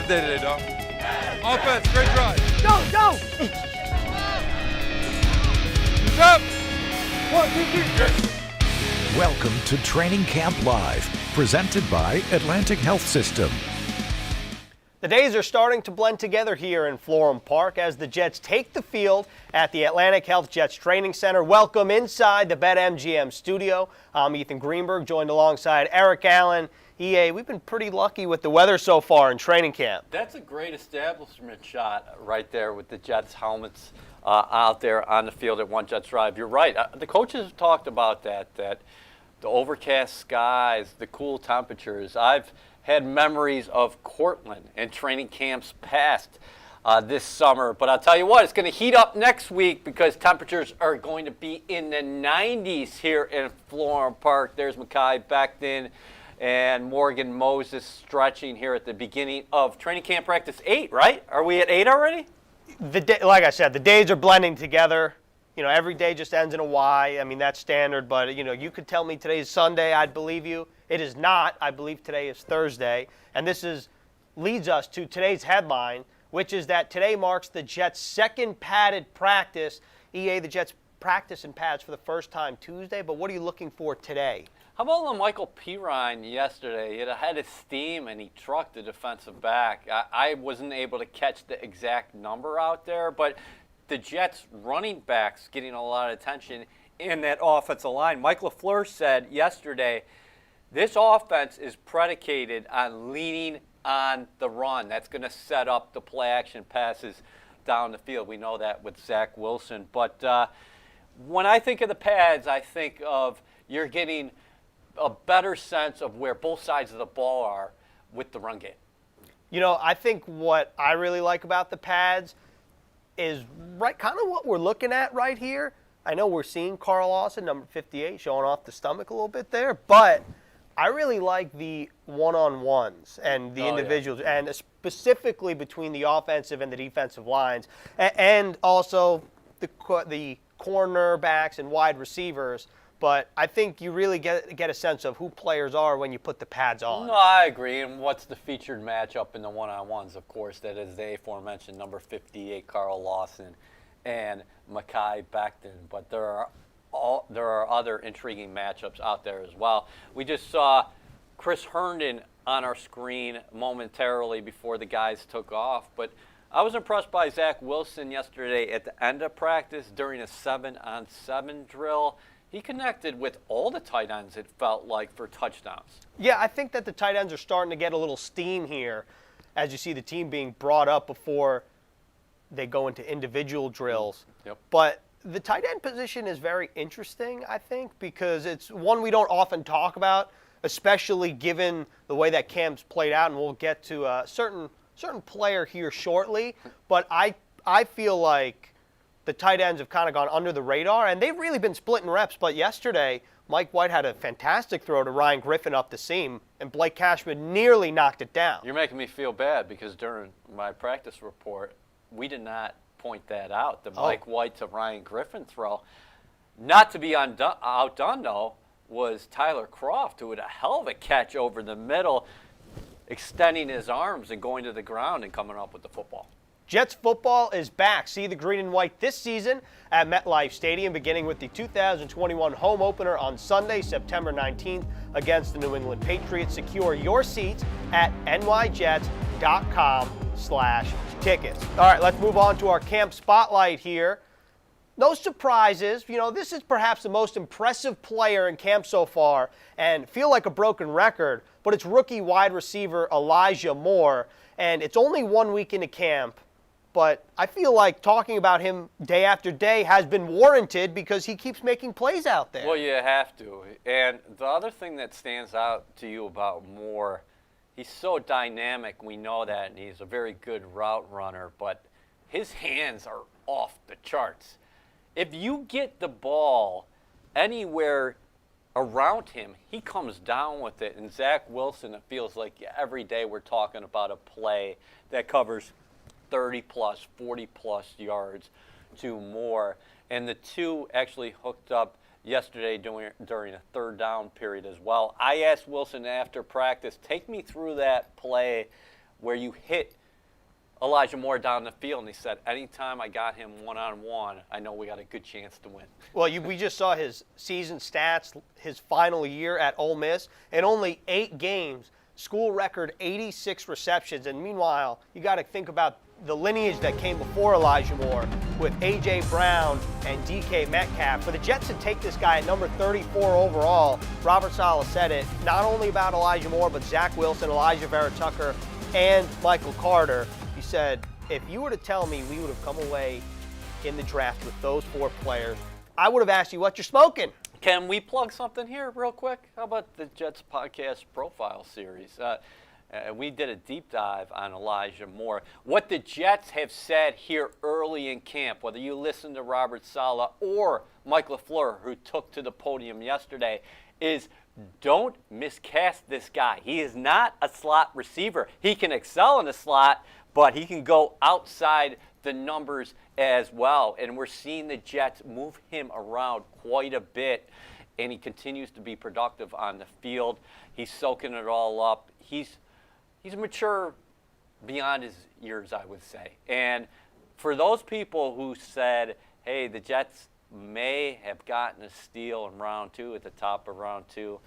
day today, dog. Offense, great drive. Go! He's up. 1, 2, 3. Welcome to Training Camp Live, presented by Atlantic Health System. The days are starting to blend together here in Florham Park as the Jets take the field at the Atlantic Health Jets Training Center. Welcome inside the BetMGM studio. I'm Ethan Greenberg, joined alongside Eric Allen. EA, we've been pretty lucky with the weather so far in training camp. That's a great establishment shot right there with the Jets helmets out there on the field at One Jets Drive. You're right. The coaches have talked about that the overcast skies, the cool temperatures. I've had memories of Cortland and training camps past this summer. But I'll tell you what, it's going to heat up next week because temperatures are going to be in the 90s here in Florham Park. There's Mekhi Becton and Morgan Moses stretching here at the beginning of training camp practice 8, right? Are we at 8 already? Like I said, the days are blending together. You know, every day just ends in a Y. I mean, that's standard. But, you know, you could tell me today's Sunday, I'd believe you. It is not. I believe today is Thursday. And this leads us to today's headline, which is that today marks the Jets' second padded practice. EA, the Jets practice in pads for the first time Tuesday. But what are you looking for today? How about Michael Pirine yesterday? He had a head of steam and he trucked the defensive back. I wasn't able to catch the exact number out there, but the Jets running backs getting a lot of attention in that offensive line. Mike LaFleur said yesterday, this offense is predicated on leaning on the run. That's going to set up the play action passes down the field. We know that with Zach Wilson. But when I think of the pads, I think of you're getting a better sense of where both sides of the ball are with the run game. You know, I think what I really like about the pads is kind of what we're looking at right here. I know we're seeing Carl Lawson, number 58, showing off the stomach a little bit there, but I really like the one-on-ones and the individuals, and specifically between the offensive and the defensive lines, and also the cornerbacks and wide receivers. But I think you really get a sense of who players are when you put the pads on. No, I agree. And what's the featured matchup in the one-on-ones? Of course, that is the aforementioned number 58, Carl Lawson, and Mekhi Becton. But there are other intriguing matchups out there as well. We just saw Chris Herndon on our screen momentarily before the guys took off. But I was impressed by Zach Wilson yesterday at the end of practice during a 7-on-7 drill. He connected with all the tight ends, it felt like, for touchdowns. Yeah, I think that the tight ends are starting to get a little steam here as you see the team being brought up before they go into individual drills. Yep. But the tight end position is very interesting, I think, because it's one we don't often talk about, especially given the way that camp's played out, and we'll get to a certain player here shortly. But I feel like the tight ends have kind of gone under the radar, and they've really been splitting reps. But yesterday, Mike White had a fantastic throw to Ryan Griffin up the seam, and Blake Cashman nearly knocked it down. You're making me feel bad because during my practice report, we did not point that out, the Mike White to Ryan Griffin throw. Not to be outdone, though, was Tyler Croft, who had a hell of a catch over the middle, extending his arms and going to the ground and coming up with the football. Jets football is back. See the green and white this season at MetLife Stadium, beginning with the 2021 home opener on Sunday, September 19th against the New England Patriots. Secure your seats at nyjets.com/tickets. All right, let's move on to our camp spotlight here. No surprises. You know, this is perhaps the most impressive player in camp so far, and feel like a broken record, but it's rookie wide receiver Elijah Moore, and it's only 1 week into camp. But I feel like talking about him day after day has been warranted because he keeps making plays out there. Well, you have to. And the other thing that stands out to you about Moore, he's so dynamic, we know that, and he's a very good route runner, but his hands are off the charts. If you get the ball anywhere around him, he comes down with it. And Zach Wilson, it feels like every day we're talking about a play that covers 30-plus, 40-plus yards to Moore. And the two actually hooked up yesterday during a third down period as well. I asked Wilson after practice, take me through that play where you hit Elijah Moore down the field, and he said, anytime I got him one-on-one, I know we got a good chance to win. Well, we just saw his season stats, his final year at Ole Miss. In only 8 games, school record 86 receptions. And meanwhile, you got to think about the lineage that came before Elijah Moore with A.J. Brown and D.K. Metcalf. For the Jets to take this guy at number 34 overall, Robert Saleh said it, not only about Elijah Moore, but Zach Wilson, Elijah Vera Tucker, and Michael Carter. He said, if you were to tell me we would have come away in the draft with those 4 players, I would have asked you what you're smoking. Can we plug something here real quick? How about the Jets podcast profile series? We did a deep dive on Elijah Moore. What the Jets have said here early in camp, whether you listen to Robert Saleh or Mike LaFleur, who took to the podium yesterday, is don't miscast this guy. He is not a slot receiver. He can excel in the slot, but he can go outside the numbers as well. And we're seeing the Jets move him around quite a bit, and he continues to be productive on the field. He's soaking it all up. He's mature beyond his years, I would say. And for those people who said, hey, the Jets may have gotten a steal in round 2 at the top of round 2,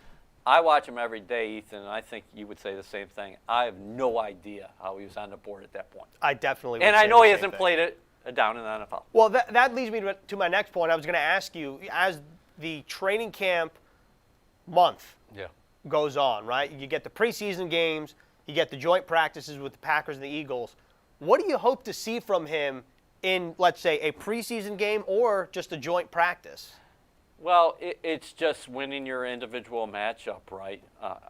I watch him every day, Ethan, and I think you would say the same thing. I have no idea how he was on the board at that point. I definitely would And say I know the he same hasn't thing. played it down in the NFL. Well, that leads me to my next point. I was going to ask you, as the training camp month goes on, right? You get the preseason games, you get the joint practices with the Packers and the Eagles. What do you hope to see from him in, let's say, a preseason game or just a joint practice? Well, it's just winning your individual matchup, right?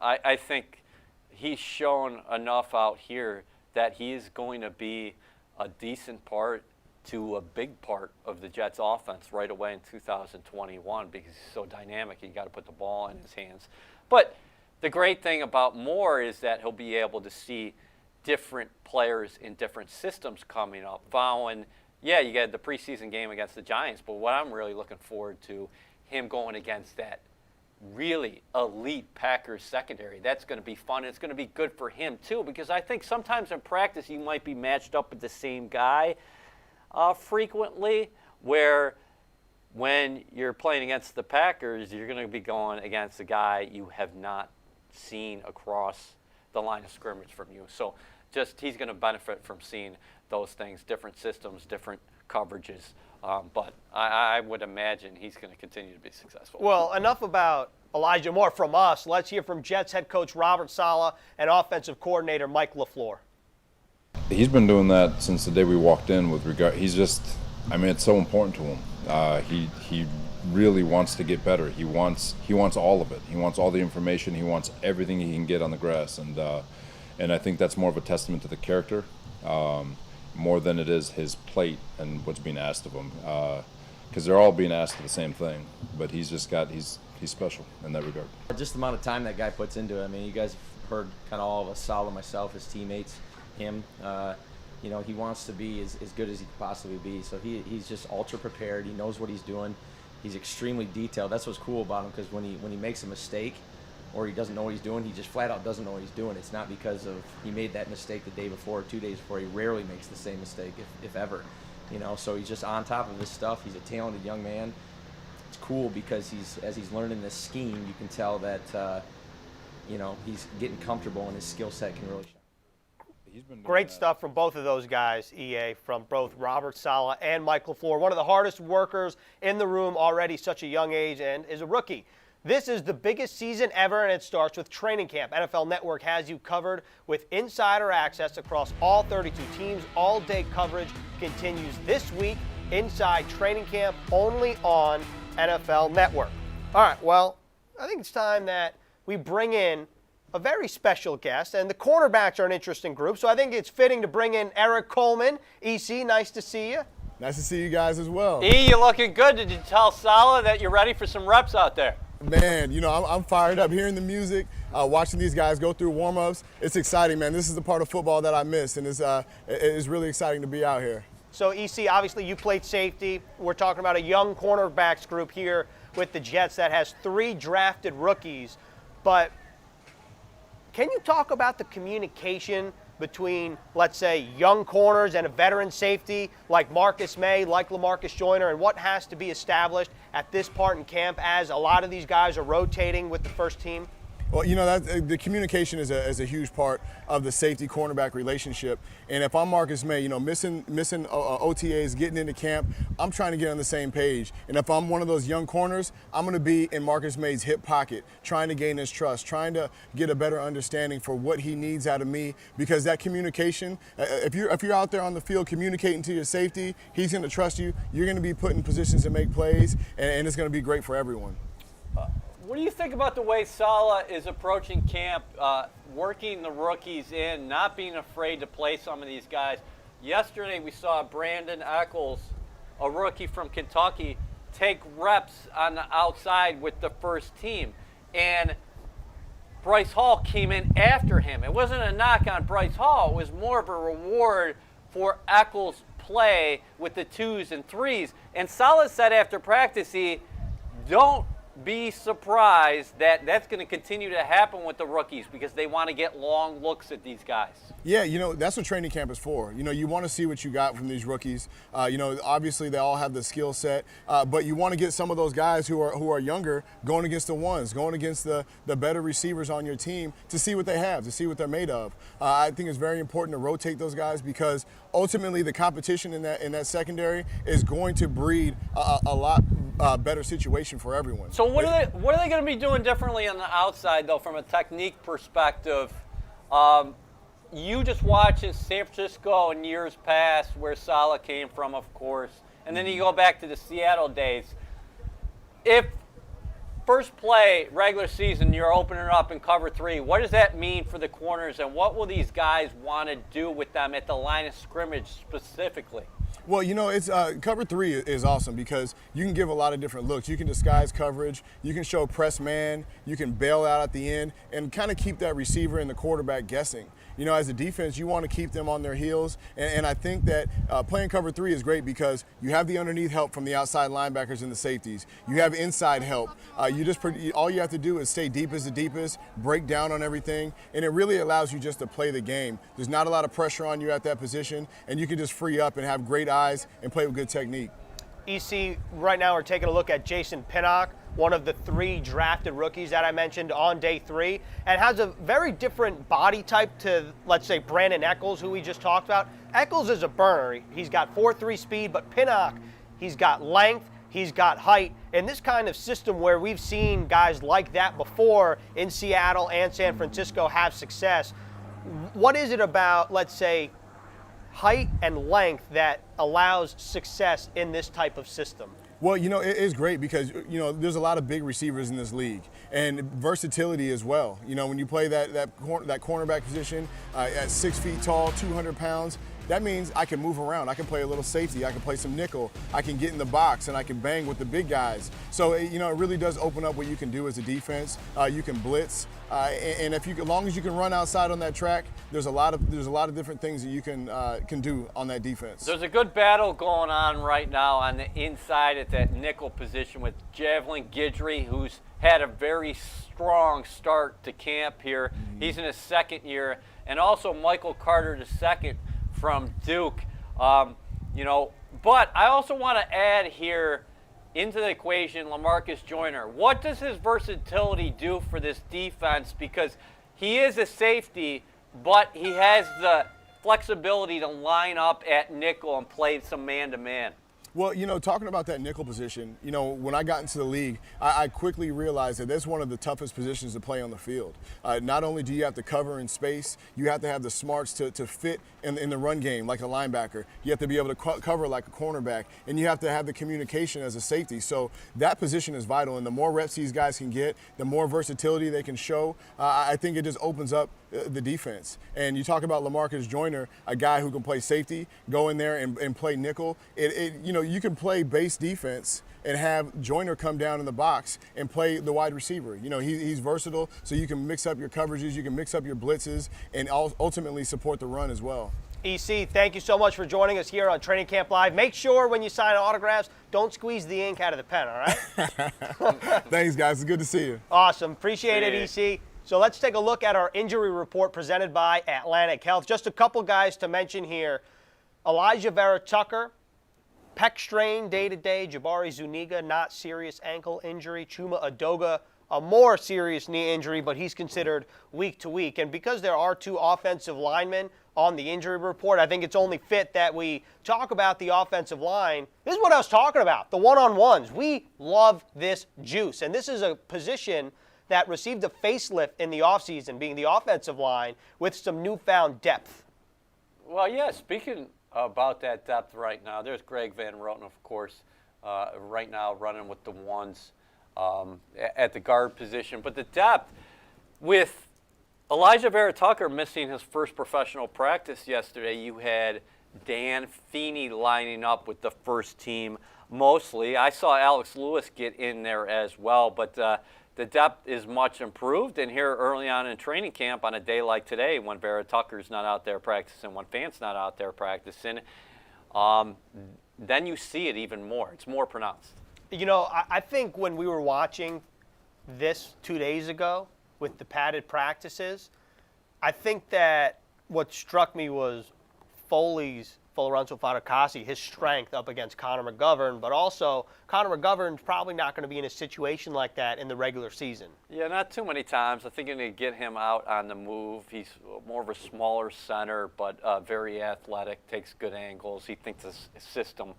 I think he's shown enough out here that he is going to be a decent part to a big part of the Jets' offense right away in 2021 because he's so dynamic. You got to put the ball in his hands. But the great thing about Moore is that he'll be able to see different players in different systems coming up. Following, you got the preseason game against the Giants, but what I'm really looking forward to, him going against that really elite Packers secondary. That's going to be fun. It's going to be good for him, too, because I think sometimes in practice you might be matched up with the same guy frequently, where when you're playing against the Packers, you're going to be going against a guy you have not seen across the line of scrimmage from you. So just he's going to benefit from seeing those things, different systems, different coverages. But I would imagine he's going to continue to be successful. Well, enough about Elijah Moore from us. Let's hear from Jets head coach Robert Saleh and offensive coordinator Mike LaFleur. He's been doing that since the day we walked in with regard. He's just, it's so important to him. He really wants to get better. He wants all of it. He wants all the information. He wants everything he can get on the grass. And I think that's more of a testament to the character. More than it is his plate and what's being asked of him, because they're all being asked the same thing. But he's special in that regard. Just the amount of time that guy puts into it. You guys have heard kind of all of us, Saleh, myself, his teammates, him. He wants to be as good as he could possibly be. So he's just ultra prepared. He knows what he's doing. He's extremely detailed. That's what's cool about him, because when he makes a mistake, or he doesn't know what he's doing, he just flat out doesn't know what he's doing. It's not because of he made that mistake the day before or 2 days before. He rarely makes the same mistake, if ever. So he's just on top of his stuff. He's a talented young man. It's cool because as he's learning this scheme, you can tell that he's getting comfortable and his skill set can really shine. Great stuff from both of those guys, EA, from both Robert Saleh and Mike LaFleur. One of the hardest workers in the room already, such a young age, and is a rookie. This is the biggest season ever, and it starts with training camp. NFL Network has you covered with insider access across all 32 teams. All-day coverage continues this week inside training camp only on NFL Network. All right, well, I think it's time that we bring in a very special guest, and the cornerbacks are an interesting group, so I think it's fitting to bring in Eric Coleman. EC, nice to see you. Nice to see you guys as well. E, you looking good. Did you tell Saleh that you're ready for some reps out there? Man, I'm fired up hearing the music, watching these guys go through warm-ups. It's exciting, man. This is the part of football that I miss, and it's really exciting to be out here. So, EC, obviously you played safety. We're talking about a young cornerbacks group here with the Jets that has 3 drafted rookies. But can you talk about the communication between, let's say, young corners and a veteran safety like Marcus May, like LaMarcus Joyner, and what has to be established at this part in camp as a lot of these guys are rotating with the first team? Well, you know, the communication is a huge part of the safety-cornerback relationship. And if I'm Marcus May, you know, missing OTAs, getting into camp, I'm trying to get on the same page. And if I'm one of those young corners, I'm going to be in Marcus May's hip pocket, trying to gain his trust, trying to get a better understanding for what he needs out of me. Because that communication, if you're out there on the field communicating to your safety, he's going to trust you. You're going to be put in positions to make plays, and it's going to be great for everyone. What do you think about the way Saleh is approaching camp, working the rookies in, not being afraid to play some of these guys? Yesterday we saw Brandon Eccles, a rookie from Kentucky, take reps on the outside with the first team. And Bryce Hall came in after him. It wasn't a knock on Bryce Hall. It was more of a reward for Eccles' play with the 2s and 3s. And Saleh said after practice, don't be surprised that that's going to continue to happen with the rookies because they want to get long looks at these guys. Yeah, you know, that's what training camp is for. You know, you want to see what you got from these rookies. You know, obviously they all have the skill set, but you want to get some of those guys who are younger going against the ones, going against the better receivers on your team to see what they have, to see what they're made of. I think it's very important to rotate those guys because ultimately the competition in that secondary is going to breed a lot better situation for everyone. So what are they going to be doing differently on the outside, though, from a technique perspective? You just watch in San Francisco in years past where Saleh came from, of course, and then you go back to the Seattle days. If first play, regular season, you're opening up in cover 3, what does that mean for the corners, and what will these guys want to do with them at the line of scrimmage specifically? Well, you know, it's cover 3 is awesome because you can give a lot of different looks. You can disguise coverage, you can show press man, you can bail out at the end, and kind of keep that receiver and the quarterback guessing. You know, as a defense, you want to keep them on their heels, and I think that playing cover 3 is great because you have the underneath help from the outside linebackers and the safeties. You have inside help. All you have to do is stay deep as the deepest, break down on everything, and it really allows you just to play the game. There's not a lot of pressure on you at that position, and you can just free up and have great eyes and play with good technique. EC, right now we're taking a look at Jason Pinnock, one of the 3 drafted rookies that I mentioned on day 3, and has a very different body type to, let's say, Brandon Eccles, who we just talked about. Eccles is a burner. He's got 4.3 speed, but Pinnock, he's got length, he's got height. In this kind of system where we've seen guys like that before in Seattle and San Francisco have success, what is it about, let's say, height and length that allows success in this type of system? Well, you know, it is great because, you know, there's a lot of big receivers in this league and versatility as well. You know, when you play that cornerback position at 6 feet tall, 200 pounds, that means I can move around. I can play a little safety. I can play some nickel. I can get in the box and I can bang with the big guys. So, you know, it really does open up what you can do as a defense. You can blitz, and as long as you can run outside on that track, there's a lot of different things that you can do on that defense. There's a good battle going on right now on the inside at that nickel position with Javelin Guidry, who's had a very strong start to camp here. He's in his 2nd year, and also Michael Carter II from Duke. You know, but I also want to add here into the equation LaMarcus Joyner. What does his versatility do for this defense? Because he is a safety, but he has the flexibility to line up at nickel and play some man-to-man. Well, you know, talking about that nickel position, you know, when I got into the league, I quickly realized that that's one of the toughest positions to play on the field. Not only do you have to cover in space, you have to have the smarts to fit in the run game like a linebacker. You have to be able to cover like a cornerback, and you have to have the communication as a safety. So that position is vital, and the more reps these guys can get, the more versatility they can show. I think it just opens up the defense. And you talk about LaMarcus Joyner, a guy who can play safety, go in there and play nickel. You know, you can play base defense and have Joyner come down in the box and play the wide receiver. You know, he's versatile, so you can mix up your coverages, you can mix up your blitzes, and ultimately support the run as well. EC, thank you so much for joining us here on Training Camp Live. Make sure when you sign autographs, don't squeeze the ink out of the pen, all right? Thanks, guys. It's good to see you. Awesome. Appreciate it, EC. So let's take a look at our injury report presented by Atlantic Health. Just a couple guys to mention here. Elijah Vera-Tucker, pec strain day-to-day. Jabari Zuniga, not serious ankle injury. Chuma Adoga, a more serious knee injury, but he's considered week to week. And because there are 2 offensive linemen on the injury report, I think it's only fit that we talk about the offensive line. This is what I was talking about, the one-on-ones. We love this juice. And this is a position that received a facelift in the offseason, being the offensive line, with some newfound depth. Well, yeah, speaking about that depth right now, there's Greg Van Roten, of course, right now running with the ones at the guard position. But the depth, with Elijah Vera-Tucker missing his first professional practice yesterday, you had Dan Feeney lining up with the first team mostly. I saw Alex Lewis get in there as well, but the depth is much improved, and here early on in training camp on a day like today when Vera-Tucker's not out there practicing, when Fant's not out there practicing, then you see it even more. It's more pronounced. You know, I think when we were watching this 2 days ago with the padded practices, I think that what struck me was Foley's Lorenzo Fatukasi, his strength up against Connor McGovern, but also Connor McGovern's probably not going to be in a situation like that in the regular season. Yeah, not too many times. I think you need to get him out on the move. He's more of a smaller center, but very athletic, takes good angles. He thinks his system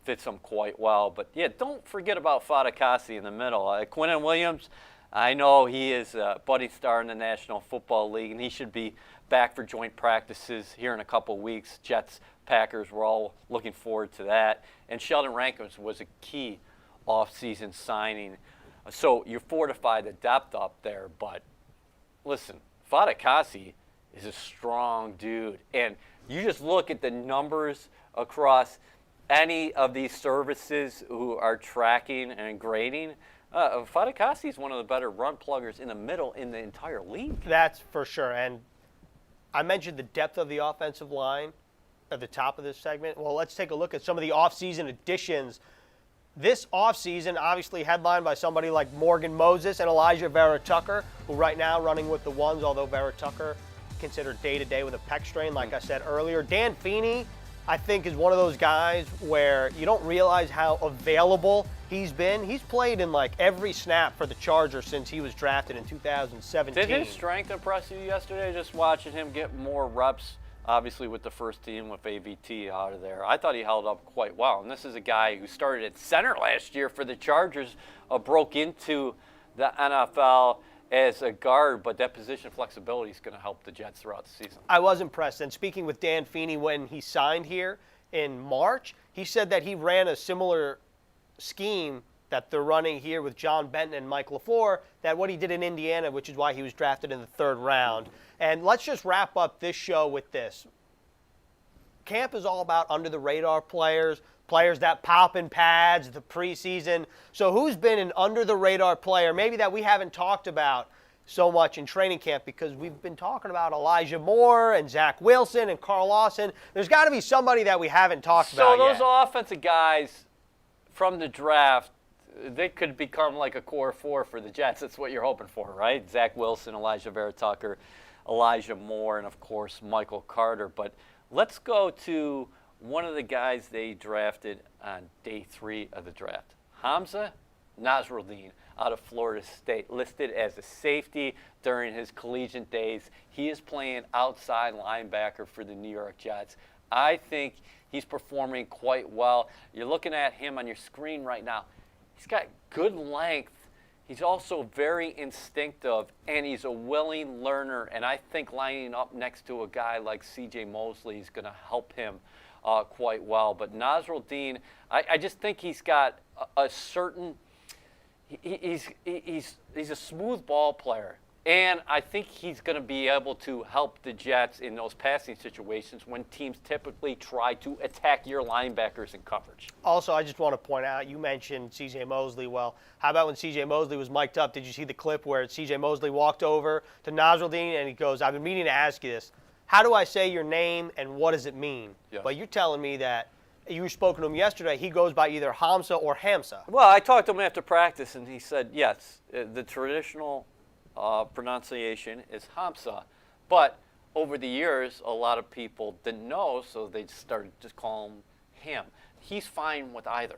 fits him quite well. But, yeah, don't forget about Fatukasi in the middle. Quinnen Williams, I know he is a budding star in the National Football League, and he should be back for joint practices here in a couple weeks. Jets, Packers, we're all looking forward to that. And Sheldon Rankins was a key off-season signing. So you fortify the depth up there. But listen, Fatukasi is a strong dude. And you just look at the numbers across any of these services who are tracking and grading. Fatukasi is one of the better run pluggers in the middle in the entire league. That's for sure. And I mentioned the depth of the offensive line at the top of this segment. Well, let's take a look at some of the offseason additions. This offseason, obviously headlined by somebody like Morgan Moses and Elijah Vera-Tucker, who right now running with the ones, although Vera-Tucker considered day-to-day with a pec strain, like I said earlier. Dan Feeney, I think, is one of those guys where you don't realize how available he's been. He's played in like every snap for the Chargers since he was drafted in 2017. Did his strength impress you yesterday, just watching him get more reps, obviously with the first team with AVT out of there? I thought he held up quite well. And this is a guy who started at center last year for the Chargers, broke into the NFL as a guard, but that position flexibility is going to help the Jets throughout the season. I was impressed. And speaking with Dan Feeney when he signed here in March, he said that he ran a similar scheme that they're running here with John Benton and Mike LaFleur, that what he did in Indiana, which is why he was drafted in the 3rd round. And let's just wrap up this show with this. Camp is all about under-the-radar players, players that pop in pads, the preseason. So who's been an under-the-radar player, maybe that we haven't talked about so much in training camp, because we've been talking about Elijah Moore and Zach Wilson and Carl Lawson. There's got to be somebody that we haven't talked about So yet. those offensive guys from the draft, they could become like a core 4 for the Jets. That's what you're hoping for, right? Zach Wilson, Elijah Vera-Tucker, Elijah Moore, and, of course, Michael Carter. But let's go to one of the guys they drafted on day 3 of the draft, Hamza Nasruddin out of Florida State, listed as a safety during his collegiate days. He is playing outside linebacker for the New York Jets. I think he's performing quite well. You're looking at him on your screen right now. He's got good length. He's also very instinctive, and he's a willing learner. And I think lining up next to a guy like C.J. Mosley is going to help him quite well. But Nasruddin, I just think he's got a certain he's a smooth ball player. And I think he's going to be able to help the Jets in those passing situations when teams typically try to attack your linebackers in coverage. Also, I just want to point out, you mentioned C.J. Mosley. Well, how about when C.J. Mosley was mic'd up? Did you see the clip where C.J. Mosley walked over to Nasruddin and he goes, "I've been meaning to ask you this. How do I say your name and what does it mean?" Yes. But you're telling me that you spoke to him yesterday. He goes by either Hamza or Hamza. Well, I talked to him after practice, and he said, yes, the traditional pronunciation is Hamza. But over the years, a lot of people didn't know, so they started to call him Ham. He's fine with either.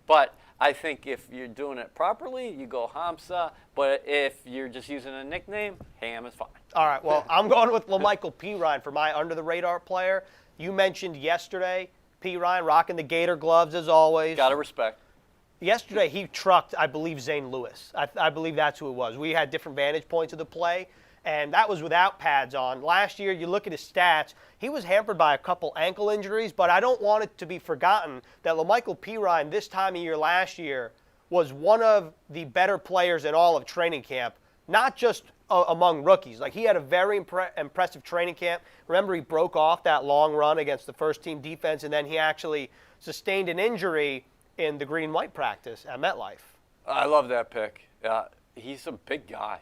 But I think if you're doing it properly, you go Hamza. But if you're just using a nickname, Ham is fine. All right, well, I'm going with LaMichael Pirine for my under-the-radar player. You mentioned yesterday, Pirine rocking the Gator gloves as always. Got to respect. Yesterday, he trucked, I believe, Zane Lewis. I believe that's who it was. We had different vantage points of the play, and that was without pads on. Last year, you look at his stats, he was hampered by a couple ankle injuries, but I don't want it to be forgotten that LaMichael Pirine this time of year last year was one of the better players in all of training camp, not just among rookies. Like, he had a very impressive training camp. Remember, he broke off that long run against the first-team defense, and then he actually sustained an injury in the green-white practice at MetLife. I love that pick. He's a big guy,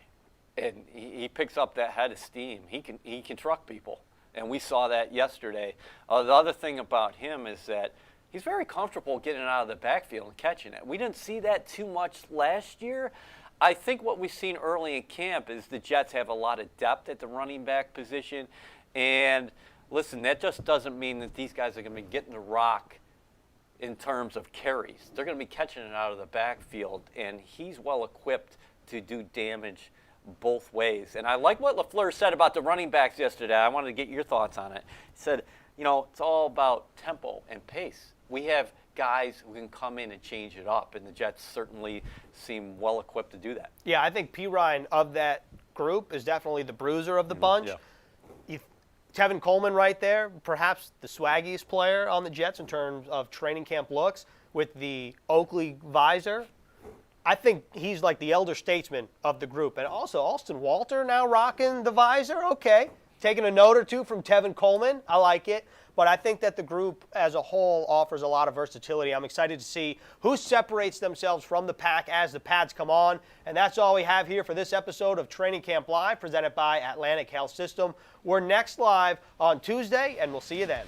and he picks up that head of steam. He can truck people, and we saw that yesterday. The other thing about him is that he's very comfortable getting out of the backfield and catching it. We didn't see that too much last year. I think what we've seen early in camp is the Jets have a lot of depth at the running back position, and listen, that just doesn't mean that these guys are going to be getting the rock in terms of carries. They're going to be catching it out of the backfield, and he's well equipped to do damage both ways. And I like what LaFleur said about the running backs yesterday. I wanted to get your thoughts on it. He said, it's all about tempo and pace. We have guys who can come in and change it up, and the Jets certainly seem well equipped to do that. Yeah, I think Pirine of that group is definitely the bruiser of the bunch. Yeah. Tevin Coleman right there, perhaps the swaggiest player on the Jets in terms of training camp looks with the Oakley visor. I think he's like the elder statesman of the group. And also Austin Walter now rocking the visor. Okay, taking a note or two from Tevin Coleman. I like it. But I think that the group as a whole offers a lot of versatility. I'm excited to see who separates themselves from the pack as the pads come on. And that's all we have here for this episode of Training Camp Live, presented by Atlantic Health System. We're next live on Tuesday, and we'll see you then.